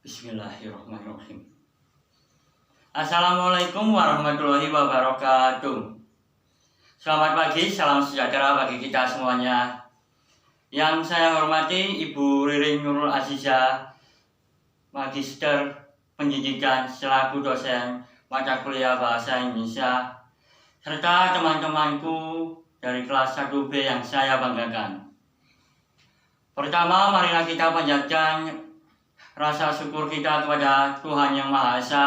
Bismillahirrahmanirrahim. Assalamualaikum warahmatullahi wabarakatuh. Selamat pagi, salam sejahtera bagi kita semuanya. Yang saya hormati Ibu Ririn Nurul Azizah, Magister Pendidikan selaku dosen mata kuliah Bahasa Indonesia, serta teman-temanku dari kelas 1B yang saya banggakan. Pertama, marilah kita panjatkan rasa syukur kita kepada Tuhan Yang Maha Esa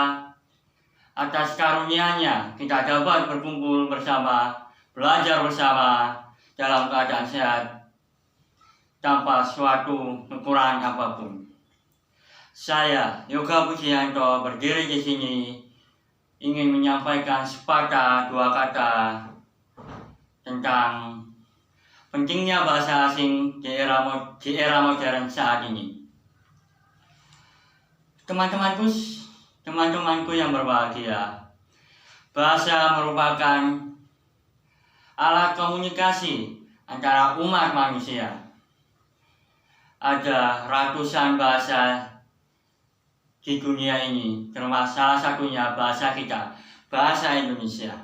atas karunia-Nya kita dapat berkumpul bersama, belajar bersama dalam keadaan sehat tanpa suatu kekurangan apapun. Saya, Yoga Pujianto, berdiri di sini ingin menyampaikan sepatah dua kata tentang pentingnya bahasa asing di era modern saat ini. Teman-temanku yang berbahagia, bahasa merupakan alat komunikasi antara umat manusia. Ada ratusan bahasa di dunia ini, termasuk salah satunya bahasa kita, bahasa Indonesia.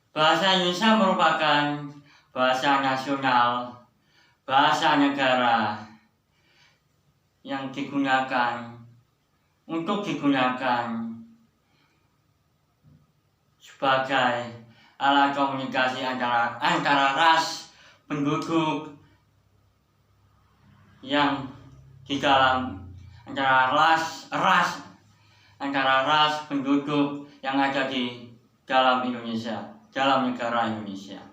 Bahasa Indonesia merupakan bahasa nasional, bahasa negara yang digunakan sebagai alat komunikasi antara ras penduduk yang di dalam antara ras penduduk yang ada di dalam Indonesia, dalam negara Indonesia.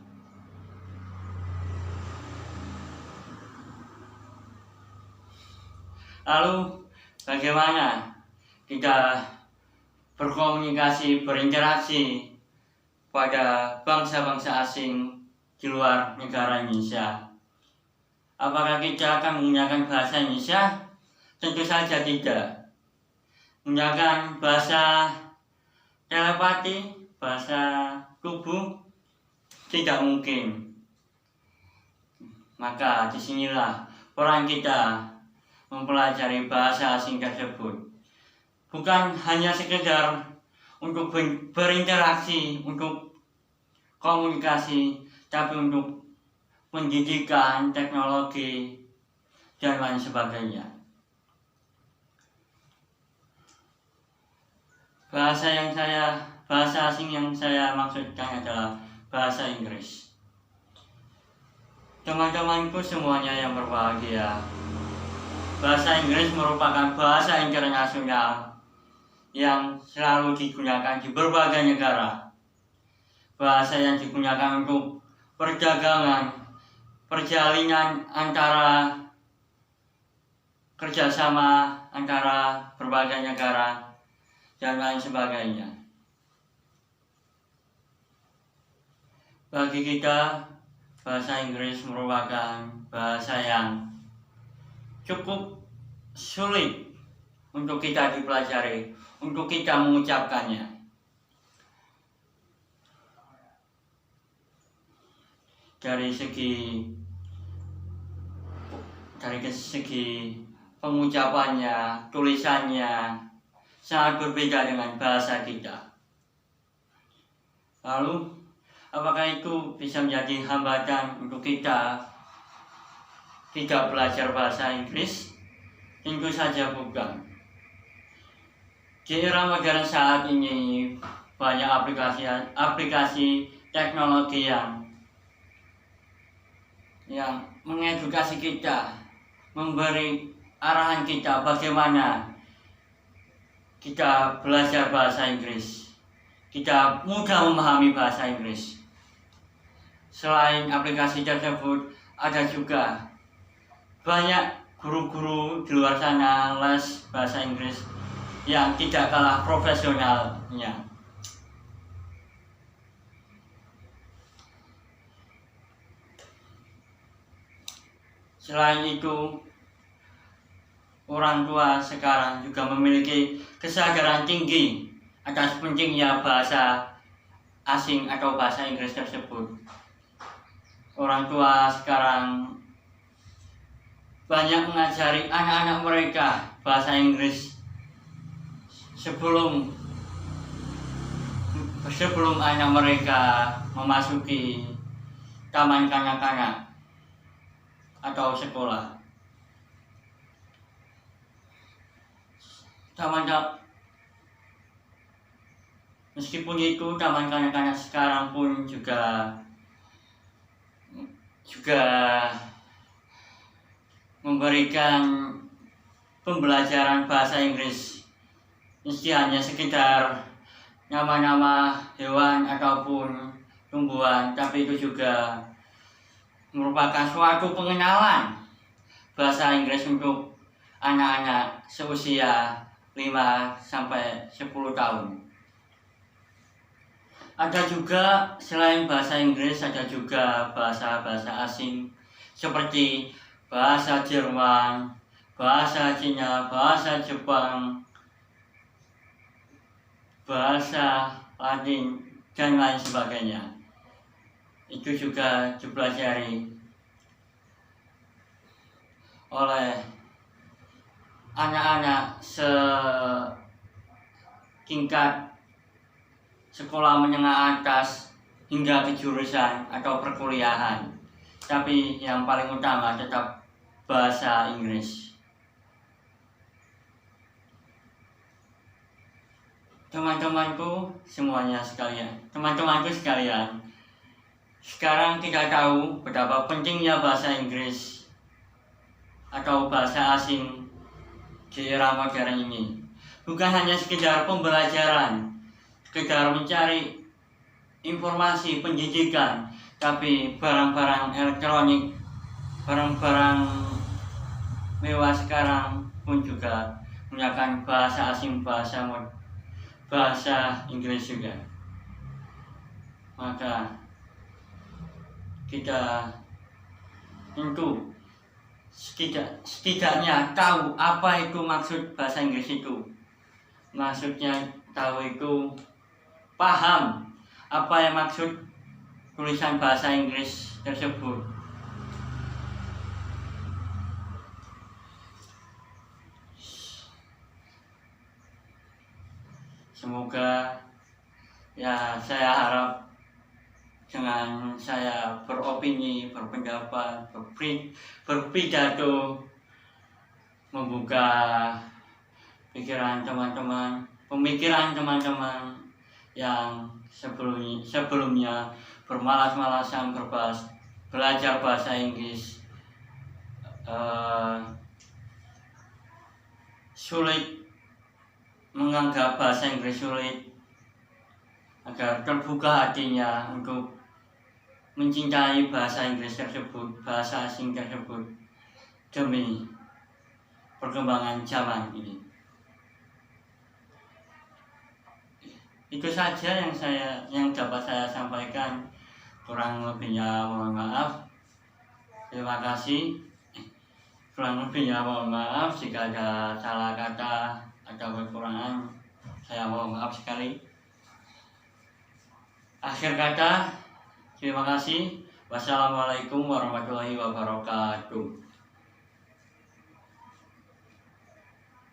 Lalu bagaimana kita berkomunikasi, berinteraksi pada bangsa-bangsa asing di luar negara Indonesia? Apakah kita akan menggunakan bahasa Indonesia? Tentu saja tidak. Menggunakan bahasa telepati, bahasa tubuh, tidak mungkin. Maka disinilah peran kita mempelajari bahasa asing tersebut. Bukan hanya sekedar untuk berinteraksi, untuk komunikasi, tapi untuk pendidikan, teknologi, dan lain sebagainya. Bahasa asing yang saya maksudkan adalah bahasa Inggris. Teman-temanku semuanya yang berbahagia, bahasa Inggris merupakan bahasa internasional yang selalu digunakan di berbagai negara. Bahasa yang digunakan untuk perdagangan, perjalinan antara kerjasama antara berbagai negara, dan lain sebagainya. Bagi kita, bahasa Inggris merupakan bahasa yang cukup sulit untuk kita dipelajari, untuk kita mengucapkannya. Dari segi pengucapannya, tulisannya sangat berbeda dengan bahasa kita. Lalu, apakah itu bisa menjadi hambatan untuk kita tidak belajar bahasa Inggris? Tentu saja bukan. Di era modern saat ini banyak aplikasi teknologi yang mengedukasi kita, memberi arahan kita bagaimana kita belajar bahasa Inggris. Kita mudah memahami bahasa Inggris. Selain aplikasi tersebut, ada juga banyak guru-guru di luar sana les bahasa Inggris yang tidak kalah profesionalnya. Selain itu, orang tua sekarang juga memiliki kesadaran tinggi atas pentingnya bahasa asing atau bahasa Inggris tersebut. Orang tua sekarang banyak mengajari anak-anak mereka bahasa Inggris sebelum anak mereka memasuki taman kanak-kanak atau sekolah. Meskipun itu, taman kanak-kanak sekarang pun juga memberikan pembelajaran bahasa Inggris, meski hanya sekedar nama-nama hewan ataupun tumbuhan, tapi itu juga merupakan suatu pengenalan bahasa Inggris untuk anak-anak seusia 5-10 tahun. Ada juga, selain bahasa Inggris, ada juga bahasa-bahasa asing seperti bahasa Jerman, bahasa Cina, bahasa Jepang, bahasa Latin, dan lain sebagainya. Itu juga dipelajari oleh anak-anak setingkat sekolah menengah atas hingga ke jurusan atau perkuliahan. Tapi yang paling utama tetap bahasa Inggris. Teman-temanku sekalian, sekarang kita tahu betapa pentingnya bahasa Inggris atau bahasa asing di era modern ini. Bukan hanya sekedar pembelajaran, sekedar mencari informasi pendidikan, tapi barang-barang elektronik, barang-barang mewah sekarang pun juga menggunakan bahasa asing, bahasa Inggris juga. Maka kita tentu setidaknya tahu apa itu maksud bahasa Inggris itu. Maksudnya tahu itu, paham apa yang maksud tulisan bahasa Inggris tersebut. Semoga ya, saya harap dengan saya beropini, berpendapat, berpidato, membuka pemikiran teman-teman yang sebelumnya bermalas-malasan belajar bahasa Inggris, sulit menganggap bahasa Inggris sulit, agar terbuka hatinya untuk mencintai bahasa Inggris tersebut, bahasa asing tersebut, demi perkembangan zaman ini. Itu saja yang dapat saya sampaikan. Kurang lebihnya mohon maaf. Terima kasih. Kurang lebihnya mohon maaf jika ada salah kata atau kekurangan. Saya mohon maaf sekali. Akhir kata, terima kasih. Wassalamualaikum warahmatullahi wabarakatuh.